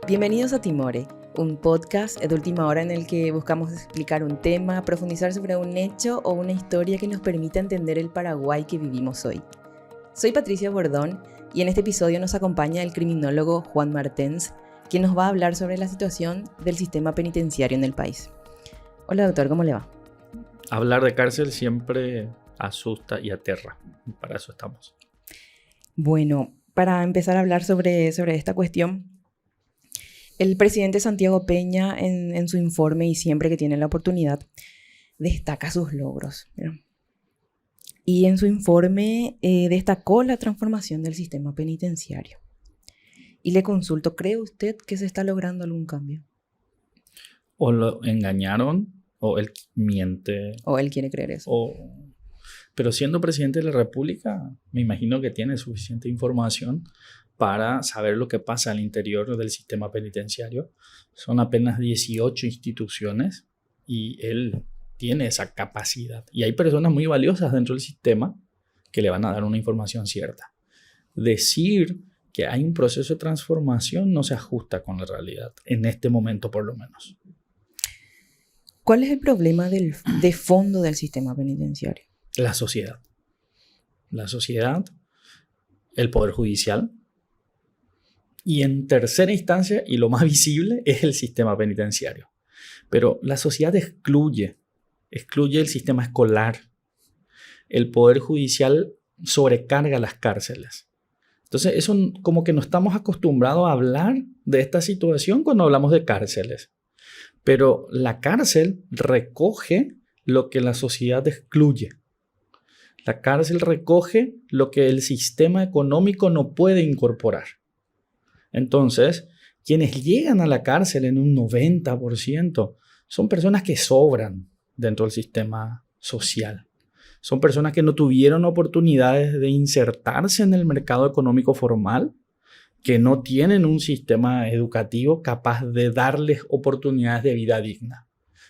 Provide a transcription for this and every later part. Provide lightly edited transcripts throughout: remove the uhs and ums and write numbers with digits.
Bienvenidos a Timore, un podcast de última hora en el que buscamos explicar un tema, profundizar sobre un hecho o una historia que nos permita entender el Paraguay que vivimos hoy. Soy Patricia Bordón y en este episodio nos acompaña el criminólogo Juan Martens, quien nos va a hablar sobre la situación del sistema penitenciario en el país. Hola doctor, ¿cómo le va? Hablar de cárcel siempre asusta y aterra, para eso estamos. Bueno, para empezar a hablar sobre esta cuestión, el presidente Santiago Peña en su informe y siempre que tiene la oportunidad destaca sus logros, ¿verdad? Y en su informe destacó la transformación del sistema penitenciario. Y le consulto, ¿cree usted que se está logrando algún cambio? O lo engañaron, o él miente. ¿O él quiere creer eso? Pero siendo presidente de la República, me imagino que tiene suficiente información para saber lo que pasa al interior del sistema penitenciario. Son apenas 18 instituciones y él tiene esa capacidad. Y hay personas muy valiosas dentro del sistema que le van a dar una información cierta. Decir que hay un proceso de transformación no se ajusta con la realidad, en este momento por lo menos. ¿Cuál es el problema de fondo del sistema penitenciario? La sociedad. La sociedad, el Poder Judicial y en tercera instancia, y lo más visible, es el sistema penitenciario. Pero la sociedad excluye el sistema escolar. El Poder Judicial sobrecarga las cárceles. Entonces, eso como que no estamos acostumbrados a hablar de esta situación cuando hablamos de cárceles. Pero la cárcel recoge lo que la sociedad excluye. La cárcel recoge lo que el sistema económico no puede incorporar. Entonces, quienes llegan a la cárcel en un 90% son personas que sobran dentro del sistema social. Son personas que no tuvieron oportunidades de insertarse en el mercado económico formal, que no tienen un sistema educativo capaz de darles oportunidades de vida digna.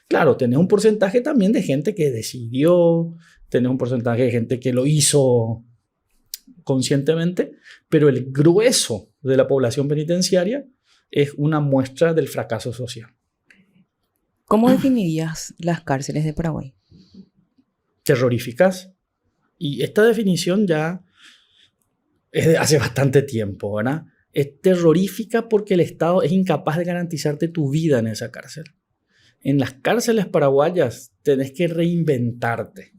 Claro, tenés un porcentaje también de gente que decidió, tenés un porcentaje de gente que lo hizo conscientemente, pero el grueso de la población penitenciaria es una muestra del fracaso social. ¿Cómo definirías las cárceles de Paraguay? Terroríficas. Y esta definición ya es de hace bastante tiempo, ¿verdad? Es terrorífica porque el Estado es incapaz de garantizarte tu vida en esa cárcel. En las cárceles paraguayas tenés que reinventarte.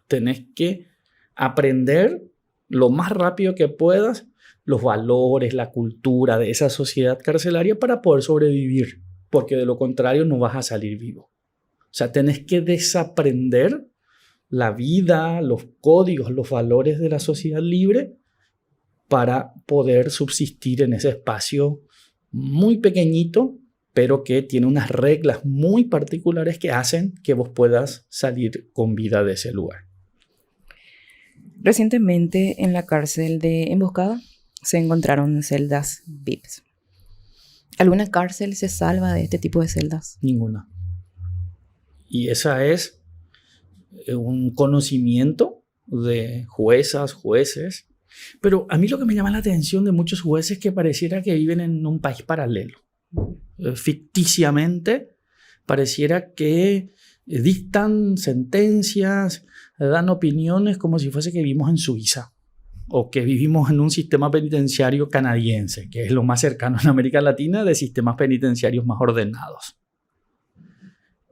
Tenés que aprender lo más rápido que puedas los valores, la cultura de esa sociedad carcelaria para poder sobrevivir, porque de lo contrario no vas a salir vivo. O sea, tenés que desaprender la vida, los códigos, los valores de la sociedad libre para poder subsistir en ese espacio muy pequeñito, pero que tiene unas reglas muy particulares que hacen que vos puedas salir con vida de ese lugar. Recientemente en la cárcel de Emboscada se encontraron celdas VIPs. ¿Alguna cárcel se salva de este tipo de celdas? Ninguna. Y esa es un conocimiento de juezas, jueces. Pero a mí lo que me llama la atención de muchos jueces es que pareciera que viven en un país paralelo. Ficticiamente pareciera que dictan sentencias, dan opiniones como si fuese que vivimos en Suiza o que vivimos en un sistema penitenciario canadiense, que es lo más cercano en América Latina de sistemas penitenciarios más ordenados.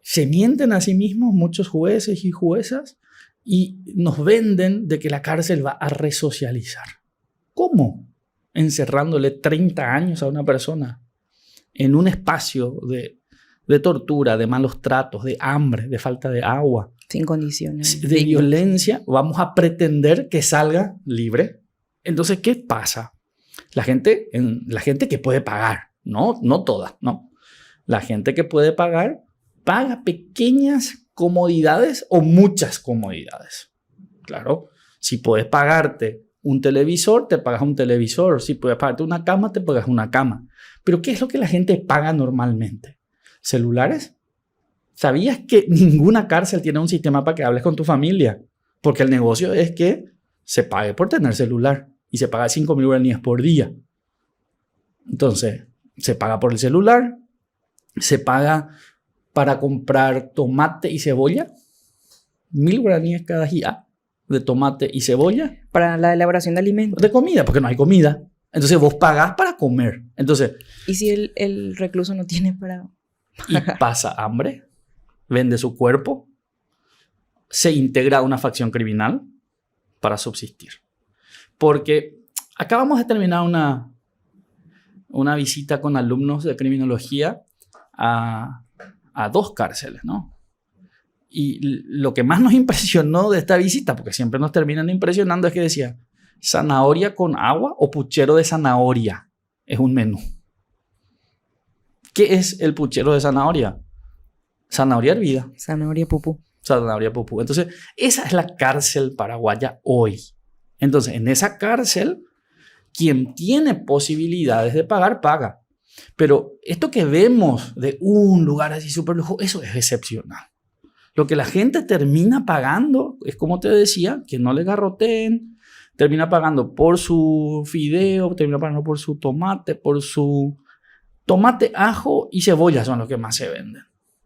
Se mienten a sí mismos muchos jueces y juezas y nos venden de que la cárcel va a resocializar. ¿Cómo? Encerrándole 30 años a una persona en un espacio de tortura, de malos tratos, de hambre, de falta de agua. Sin condiciones. De violencia, vamos a pretender que salga libre. Entonces, ¿qué pasa? La gente que puede pagar, no toda, no. La gente que puede pagar, paga pequeñas comodidades o muchas comodidades. Claro, si puedes pagarte un televisor, te pagas un televisor. Si puedes pagarte una cama, te pagas una cama. Pero ¿qué es lo que la gente paga normalmente? ¿Celulares? ¿Sabías que ninguna cárcel tiene un sistema para que hables con tu familia? Porque el negocio es que se pague por tener celular y se paga 5.000 guaraníes por día. Entonces, Se paga por el celular, se paga para comprar tomate y cebolla, 1.000 guaraníes cada día de tomate y cebolla. Para la elaboración de alimentos. De comida, porque no hay comida. Entonces vos pagás para comer. Entonces, ¿Y si el recluso no tiene para y pasa hambre, vende su cuerpo, se integra a una facción criminal para subsistir? Porque acabamos de terminar una visita con alumnos de criminología a 2 cárceles, ¿no? Y lo que más nos impresionó de esta visita, porque siempre nos terminan impresionando, es que decía, zanahoria con agua o puchero de zanahoria es un menú. ¿Qué es el puchero de zanahoria? Zanahoria hervida. zanahoria pupú? Zanahoria pupú. Entonces, esa es la cárcel paraguaya hoy. Entonces, en esa cárcel, quien tiene posibilidades de pagar, paga. Pero esto que vemos de un lugar así súper lujoso, eso es excepcional. Lo que la gente termina pagando es, como te decía, que no le garroteen, termina pagando por su fideo, termina pagando por su tomate, ajo y cebolla son los que más se venden,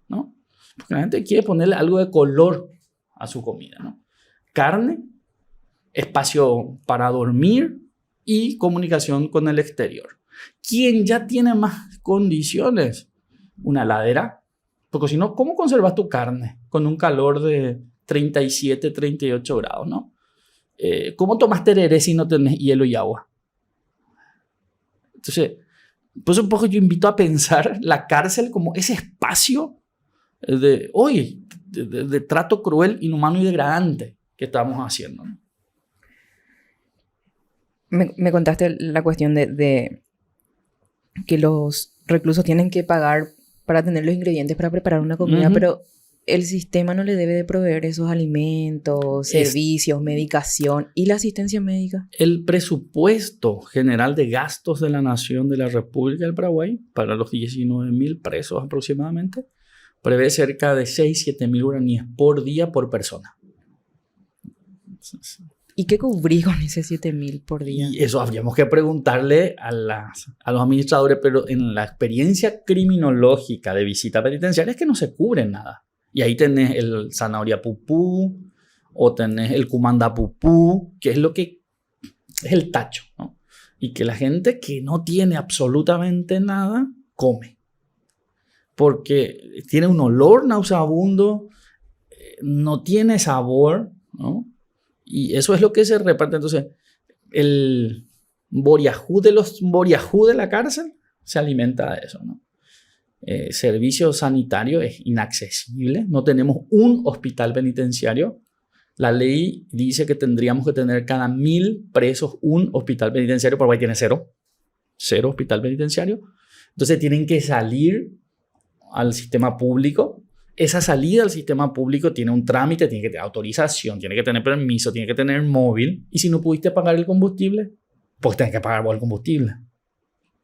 ¿no? Porque la gente quiere ponerle algo de color a su comida, ¿no? Carne, espacio para dormir y comunicación con el exterior. ¿Quién ya tiene más condiciones? Una heladera. Porque si no, ¿cómo conservas tu carne con un calor de 37, 38 grados, ¿no? ¿Cómo tomas tereré si no tenés hielo y agua? Entonces, pues un poco yo invito a pensar la cárcel como ese espacio de trato cruel, inhumano y degradante que estamos haciendo, ¿no? Me contaste la cuestión de que los reclusos tienen que pagar para tener los ingredientes para preparar una comida, pero el sistema no le debe de proveer esos alimentos, servicios, medicación y la asistencia médica. El presupuesto general de gastos de la Nación de la República del Paraguay para los 19.000 presos aproximadamente prevé cerca de 6-7.000 guaraníes por día por persona. ¿Y qué cubrí con ese 7.000 por día? Y eso habríamos que preguntarle a los administradores, pero en la experiencia criminológica de visita penitenciaria es que no se cubre nada. Y ahí tenés el zanahoria pupú o tenés el cumanda pupú, que es lo que es el tacho, ¿no? Y que la gente que no tiene absolutamente nada come. Porque tiene un olor nauseabundo, no tiene sabor, ¿no? Y eso es lo que se reparte. Entonces, el boriajú de la cárcel se alimenta de eso, ¿no? Servicio sanitario es inaccesible. No tenemos un hospital penitenciario. La ley dice que tendríamos que tener cada 1.000 presos un hospital penitenciario. Paraguay tiene 0 hospital penitenciario. Entonces tienen que salir al sistema público. Esa salida al sistema público tiene un trámite, tiene que tener autorización, tiene que tener permiso, tiene que tener móvil. Y si no pudiste pagar el combustible, pues tenés que pagar vos el combustible.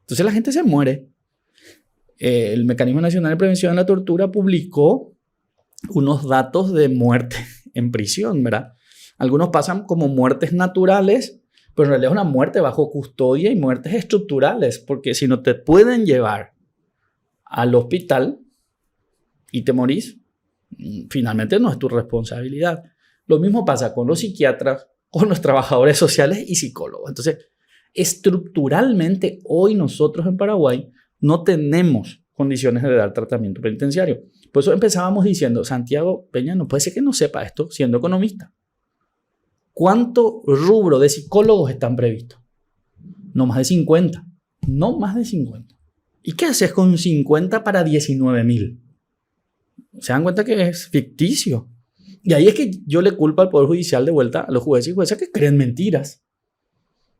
Entonces la gente se muere. El Mecanismo Nacional de Prevención de la Tortura publicó unos datos de muerte en prisión, ¿verdad? Algunos pasan como muertes naturales, pero en realidad es una muerte bajo custodia y muertes estructurales, porque si no te pueden llevar al hospital y te morís, finalmente no es tu responsabilidad. Lo mismo pasa con los psiquiatras, con los trabajadores sociales y psicólogos. Entonces, estructuralmente, hoy nosotros en Paraguay no tenemos condiciones de dar tratamiento penitenciario. Por eso empezábamos diciendo, Santiago Peña no puede ser que no sepa esto siendo economista. ¿Cuánto rubro de psicólogos están previstos? No más de 50. No más de 50. ¿Y qué haces con 50 para 19.000? Se dan cuenta que es ficticio. Y ahí es que yo le culpo al Poder Judicial de vuelta a los jueces y juezas que creen mentiras.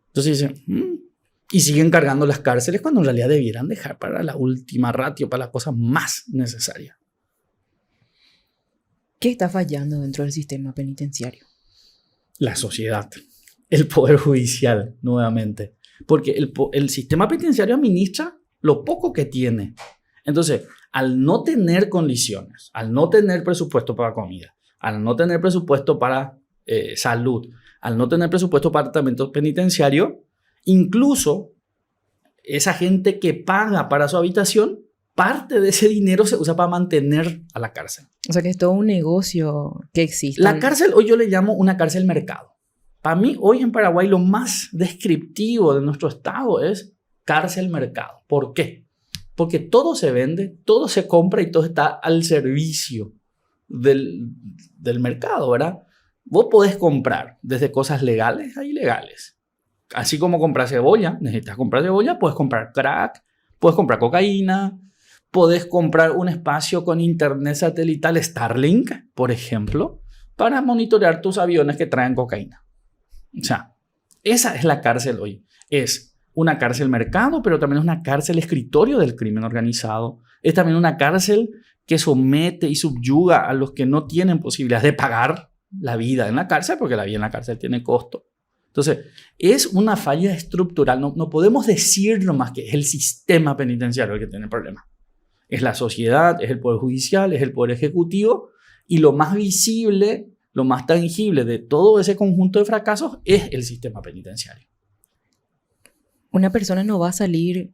Entonces dicen, y siguen cargando las cárceles cuando en realidad debieran dejar para la última ratio, para las cosas más necesarias. ¿Qué está fallando dentro del sistema penitenciario? La sociedad, el Poder Judicial, nuevamente. Porque el sistema penitenciario administra lo poco que tiene. Entonces, al no tener condiciones, al no tener presupuesto para comida, al no tener presupuesto para salud, al no tener presupuesto para tratamiento penitenciario, incluso esa gente que paga para su habitación, parte de ese dinero se usa para mantener a la cárcel. O sea que es todo un negocio que existe. La cárcel hoy yo le llamo una cárcel mercado. Para mí, hoy en Paraguay, lo más descriptivo de nuestro estado es cárcel mercado. ¿Por qué? Porque todo se vende, todo se compra y todo está al servicio del mercado, ¿verdad? Vos podés comprar desde cosas legales a ilegales. Así como comprar cebolla, necesitas comprar cebolla, puedes comprar crack, puedes comprar cocaína, puedes comprar un espacio con internet satelital Starlink, por ejemplo, para monitorear tus aviones que traen cocaína. O sea, esa es la cárcel hoy. Es una cárcel mercado, pero también es una cárcel escritorio del crimen organizado. Es también una cárcel que somete y subyuga a los que no tienen posibilidad de pagar la vida en la cárcel, porque la vida en la cárcel tiene costo. Entonces, es una falla estructural. No podemos decir nomás que es el sistema penitenciario el que tiene el problema. Es la sociedad, es el poder judicial, es el poder ejecutivo, y lo más visible, lo más tangible de todo ese conjunto de fracasos es el sistema penitenciario. Una persona no va a salir,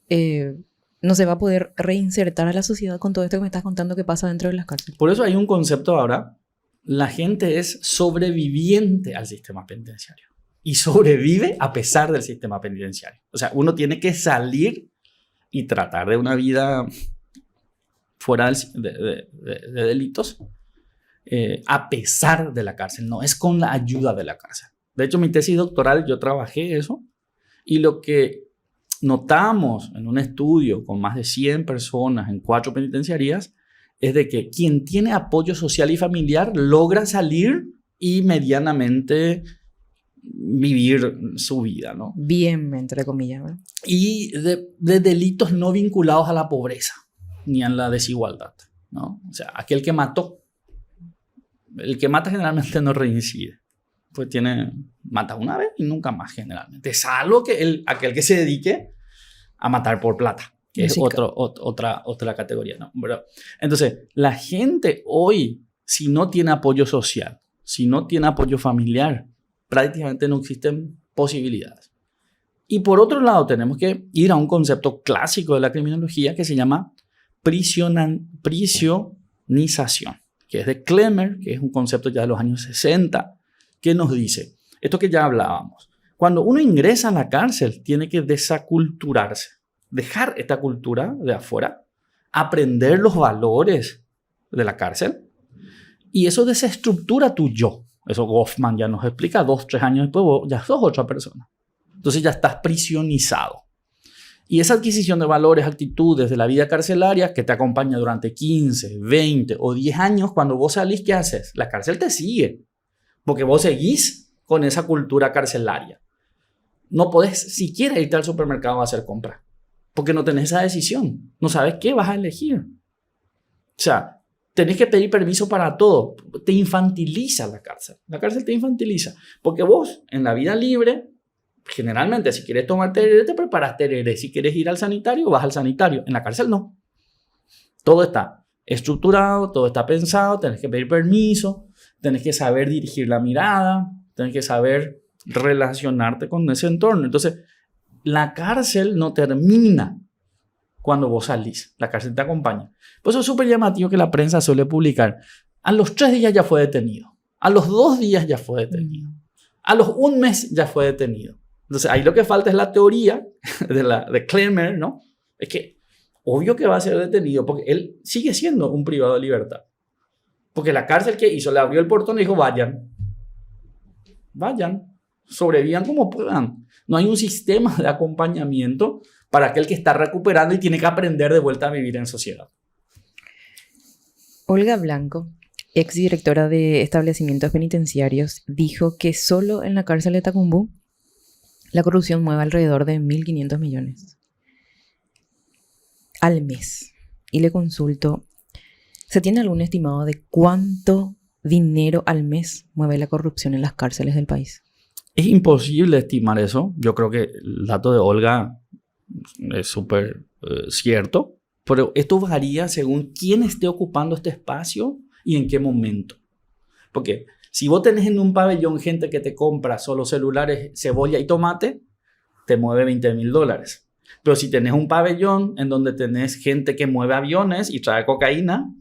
no se va a poder reinsertar a la sociedad con todo esto que me estás contando que pasa dentro de las cárceles. Por eso hay un concepto ahora, la gente es sobreviviente al sistema penitenciario y sobrevive a pesar del sistema penitenciario. O sea, uno tiene que salir y tratar de una vida fuera de delitos, a pesar de la cárcel, no es con la ayuda de la cárcel. De hecho, mi tesis doctoral yo trabajé eso, y lo que notamos en un estudio con más de 100 personas en 4 penitenciarías es de que quien tiene apoyo social y familiar logra salir y medianamente vivir su vida, ¿no? Bien, entre comillas, ¿verdad? Y de delitos no vinculados a la pobreza ni a la desigualdad, ¿no? O sea, aquel que mató. El que mata generalmente no reincide. Pues mata una vez y nunca más generalmente. Salvo que aquel que se dedique a matar por plata, que es otra categoría, ¿no? Pero, entonces, la gente hoy, si no tiene apoyo social, si no tiene apoyo familiar, prácticamente no existen posibilidades. Y por otro lado, tenemos que ir a un concepto clásico de la criminología que se llama prisionización, que es de Klemmer, que es un concepto ya de los años 60, que nos dice, esto que ya hablábamos, cuando uno ingresa a la cárcel, tiene que desaculturarse, dejar esta cultura de afuera, aprender los valores de la cárcel, y eso desestructura tu yo. Eso Goffman ya nos explica, 2-3 años después vos ya sos otra persona. Entonces ya estás prisionizado. Y esa adquisición de valores, actitudes de la vida carcelaria que te acompaña durante 15, 20 o 10 años, cuando vos salís, ¿qué haces? La cárcel te sigue, porque vos seguís con esa cultura carcelaria. No podés siquiera irte al supermercado a hacer compras, porque no tenés esa decisión. No sabes qué vas a elegir. O sea, tenés que pedir permiso para todo. Te infantiliza la cárcel. La cárcel te infantiliza, porque vos en la vida libre, generalmente, si quieres tomar tereré, te preparas tereré. Si quieres ir al sanitario, vas al sanitario. En la cárcel no. Todo está estructurado, todo está pensado, tenés que pedir permiso, tenés que saber dirigir la mirada, tenés que saber relacionarte con ese entorno. Entonces, la cárcel no termina cuando vos salís. La cárcel te acompaña. Por eso es súper llamativo que la prensa suele publicar. A los 3 días ya fue detenido. A los 2 días ya fue detenido. A los 1 mes ya fue detenido. Entonces, ahí lo que falta es la teoría de Klemmer, ¿no? Es que obvio que va a ser detenido porque él sigue siendo un privado de libertad. Porque la cárcel que hizo, le abrió el portón y dijo, vayan, sobrevivan como puedan. No hay un sistema de acompañamiento para aquel que está recuperando y tiene que aprender de vuelta a vivir en sociedad. Olga Blanco, exdirectora de establecimientos penitenciarios, dijo que solo en la cárcel de Tacumbú la corrupción mueve alrededor de 1.500 millones al mes. Y le consulto, ¿se tiene algún estimado de cuánto dinero al mes mueve la corrupción en las cárceles del país? Es imposible estimar eso. Yo creo que el dato de Olga es súper cierto, pero esto varía según quién esté ocupando este espacio y en qué momento. Porque si vos tenés en un pabellón gente que te compra solo celulares, cebolla y tomate, te mueve $20,000. Pero si tenés un pabellón en donde tenés gente que mueve aviones y trae cocaína,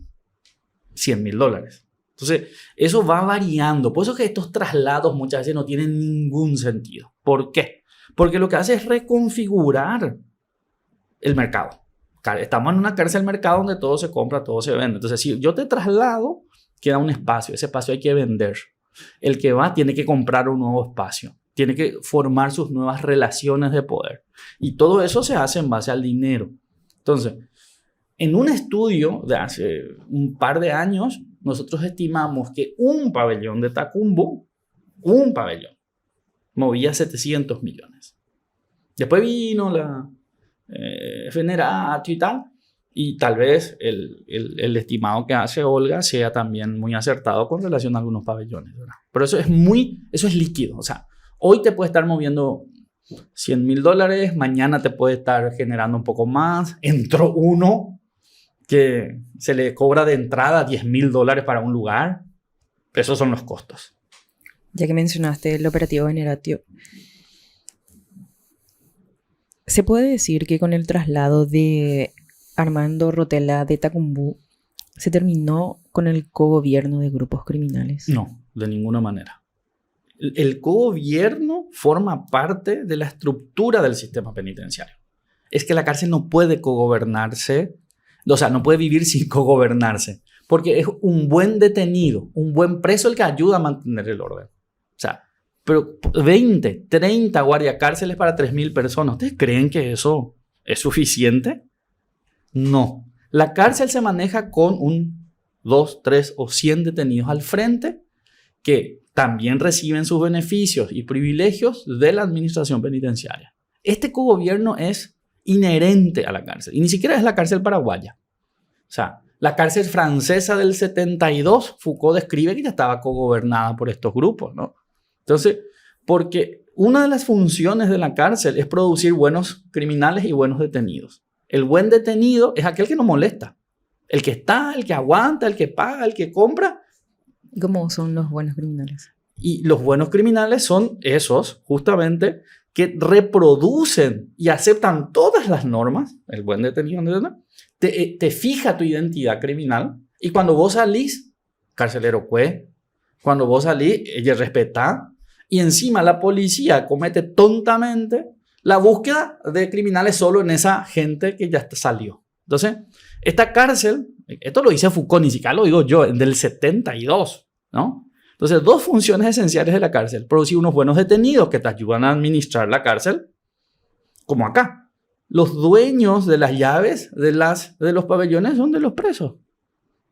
$100,000. Entonces, eso va variando. Por eso es que estos traslados muchas veces no tienen ningún sentido. ¿Por qué? Porque lo que hace es reconfigurar el mercado. Estamos en una cárcel mercado donde todo se compra, todo se vende. Entonces, si yo te traslado, queda un espacio. Ese espacio hay que vender. El que va tiene que comprar un nuevo espacio. Tiene que formar sus nuevas relaciones de poder. Y todo eso se hace en base al dinero. Entonces, en un estudio de hace un par de años, nosotros estimamos que un pabellón de Tacumbo, un pabellón, movía 700 millones. Después vino la Fenerato y tal, y tal vez el estimado que hace Olga sea también muy acertado con relación a algunos pabellones, ¿verdad? Pero eso es líquido. O sea, hoy te puede estar moviendo $100,000, mañana te puede estar generando un poco más. Entró uno que se le cobra de entrada $10,000 para un lugar. Esos son los costos. Ya que mencionaste el operativo Veneratio, ¿se puede decir que con el traslado de Armando Rotella de Tacumbú se terminó con el cogobierno de grupos criminales? No, de ninguna manera. El cogobierno forma parte de la estructura del sistema penitenciario. Es que la cárcel no puede cogobernarse, o sea, no puede vivir sin cogobernarse, porque es un buen detenido, un buen preso el que ayuda a mantener el orden. O sea, pero 20, 30 guardiacárceles para 3,000 personas, ¿ustedes creen que eso es suficiente? No. La cárcel se maneja con 2, 3 o 100 detenidos al frente que también reciben sus beneficios y privilegios de la administración penitenciaria. Este cogobierno es inherente a la cárcel y ni siquiera es la cárcel paraguaya. O sea, la cárcel francesa del 72, Foucault describe que ya estaba cogobernada por estos grupos, ¿no? Entonces, porque una de las funciones de la cárcel es producir buenos criminales y buenos detenidos. El buen detenido es aquel que no molesta. El que está, el que aguanta, el que paga, el que compra. ¿Cómo son los buenos criminales? Y los buenos criminales son esos, justamente, que reproducen y aceptan todas las normas. El buen detenido, te fija tu identidad criminal. Y cuando vos salís, carcelero cue. Cuando vos salís, ella respeta. Y encima la policía comete tontamente la búsqueda de criminales solo en esa gente que ya salió. Entonces, esta cárcel, esto lo dice Foucault, ni siquiera lo digo yo, del 72, ¿no? Entonces, dos funciones esenciales de la cárcel: producir unos buenos detenidos que te ayudan a administrar la cárcel, como acá. Los dueños de las llaves de los pabellones son de los presos,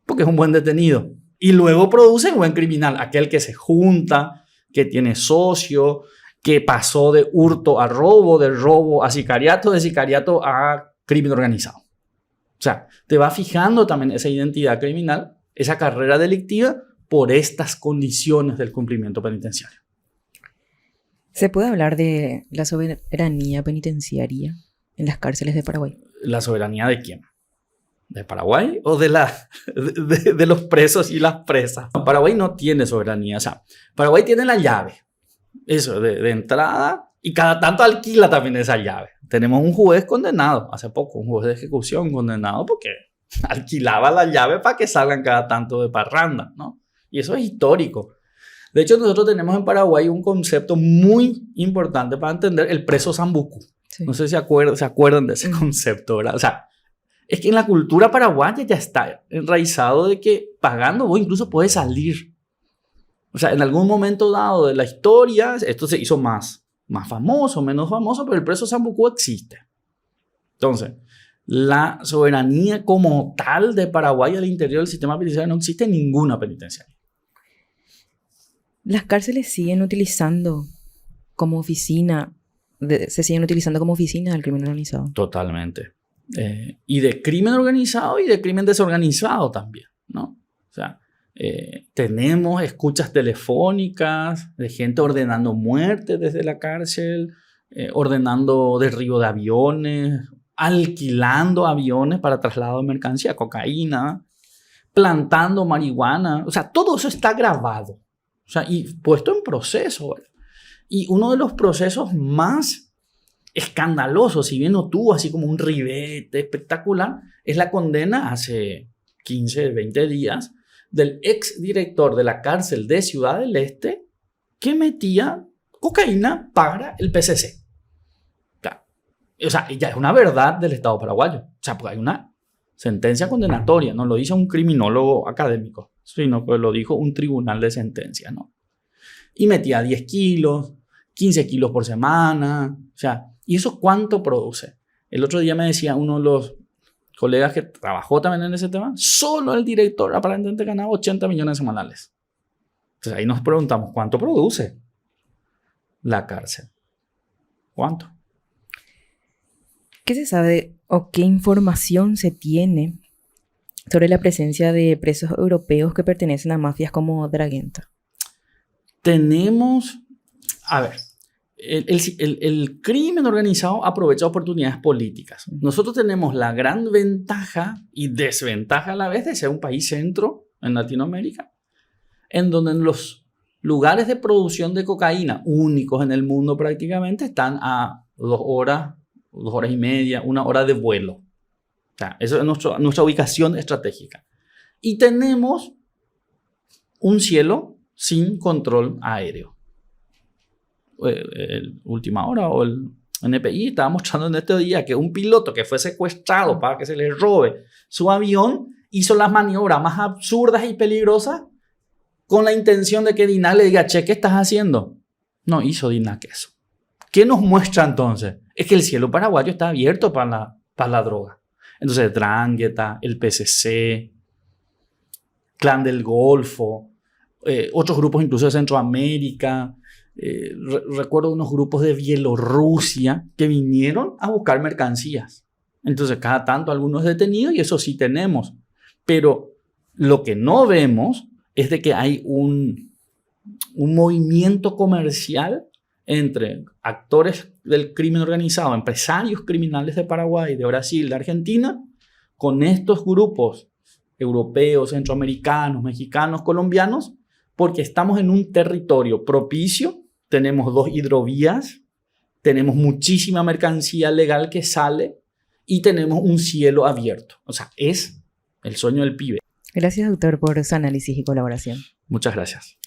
porque es un buen detenido. Y luego producen buen criminal, aquel que se junta, que tiene socio, que pasó de hurto a robo, de robo a sicariato, de sicariato a crimen organizado. O sea, te va fijando también esa identidad criminal, esa carrera delictiva, por estas condiciones del cumplimiento penitenciario. ¿Se puede hablar de la soberanía penitenciaria en las cárceles de Paraguay? ¿La soberanía de quién? ¿De Paraguay o de los presos y las presas? Paraguay no tiene soberanía. O sea, Paraguay tiene la llave. Eso, de entrada, y cada tanto alquila también esa llave. Tenemos un juez condenado, hace poco, un juez de ejecución condenado porque alquilaba la llave para que salgan cada tanto de parranda, ¿no? Y eso es histórico. De hecho, nosotros tenemos en Paraguay un concepto muy importante para entender: el preso sambuco. Sí. No sé si se acuerdan de ese concepto, ¿verdad? O sea, es que en la cultura paraguaya ya está enraizado de que pagando vos incluso puedes salir. O sea, en algún momento dado de la historia, esto se hizo más famoso, menos famoso, pero el preso sambuco existe. Entonces, la soberanía como tal de Paraguay al interior del sistema penitenciario no existe en ninguna penitenciaria. Las cárceles siguen utilizando como oficina, se siguen utilizando como oficina del crimen organizado. Totalmente. Y de crimen organizado y de crimen desorganizado también, ¿no? O sea, tenemos escuchas telefónicas de gente ordenando muerte desde la cárcel, ordenando derribo de aviones, alquilando aviones para traslado de mercancía, cocaína, plantando marihuana. O sea, todo eso está grabado. O sea, y puesto en proceso, ¿verdad? Y uno de los procesos más escandaloso, si bien no tuvo así como un ribete espectacular, es la condena hace 15, 20 días del ex director de la cárcel de Ciudad del Este que metía cocaína para el PCC. O sea, ya es una verdad del Estado paraguayo. O sea, porque hay una sentencia condenatoria, no lo dice un criminólogo académico, sino que lo dijo un tribunal de sentencia, ¿no? Y metía 10 kilos, 15 kilos por semana. O sea, ¿y eso cuánto produce? El otro día me decía uno de los colegas que trabajó también en ese tema, solo el director aparentemente ganaba 80 millones semanales. Entonces ahí nos preguntamos, ¿cuánto produce la cárcel? ¿Cuánto? ¿Qué se sabe o qué información se tiene sobre la presencia de presos europeos que pertenecen a mafias como Dragenta? Tenemos, a ver, el crimen organizado aprovecha oportunidades políticas. Nosotros tenemos la gran ventaja y desventaja a la vez de ser un país centro en Latinoamérica, en donde los lugares de producción de cocaína, únicos en el mundo prácticamente, están a 2 horas y media, 1 hora de vuelo. O sea, eso es nuestra ubicación estratégica. Y tenemos un cielo sin control aéreo. Última Hora o el NPI estaba mostrando en este día que un piloto que fue secuestrado para que se le robe su avión hizo las maniobras más absurdas y peligrosas con la intención de que Dina le diga, che, ¿qué estás haciendo? No hizo Dina eso. ¿Qué nos muestra entonces? Es que el cielo paraguayo está abierto para la droga. Entonces, Drangheta, el PCC, Clan del Golfo, otros grupos incluso de Centroamérica. Recuerdo unos grupos de Bielorrusia que vinieron a buscar mercancías. Entonces, cada tanto algunos detenidos y eso sí tenemos. Pero lo que no vemos es de que hay un movimiento comercial entre actores del crimen organizado, empresarios criminales de Paraguay, de Brasil, de Argentina, con estos grupos europeos, centroamericanos, mexicanos, colombianos, porque estamos en un territorio propicio, tenemos 2 hidrovías, tenemos muchísima mercancía legal que sale y tenemos un cielo abierto. O sea, es el sueño del pibe. Gracias, doctor, por su análisis y colaboración. Muchas gracias.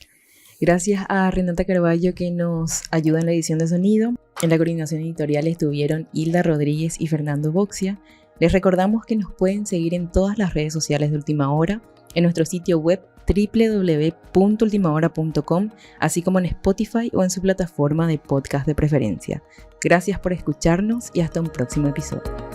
Gracias a Renata Carballo que nos ayuda en la edición de sonido. En la coordinación editorial estuvieron Hilda Rodríguez y Fernando Boxia. Les recordamos que nos pueden seguir en todas las redes sociales de Última Hora, en nuestro sitio web www.ultimahora.com, así como en Spotify o en su plataforma de podcast de preferencia. Gracias por escucharnos y hasta un próximo episodio.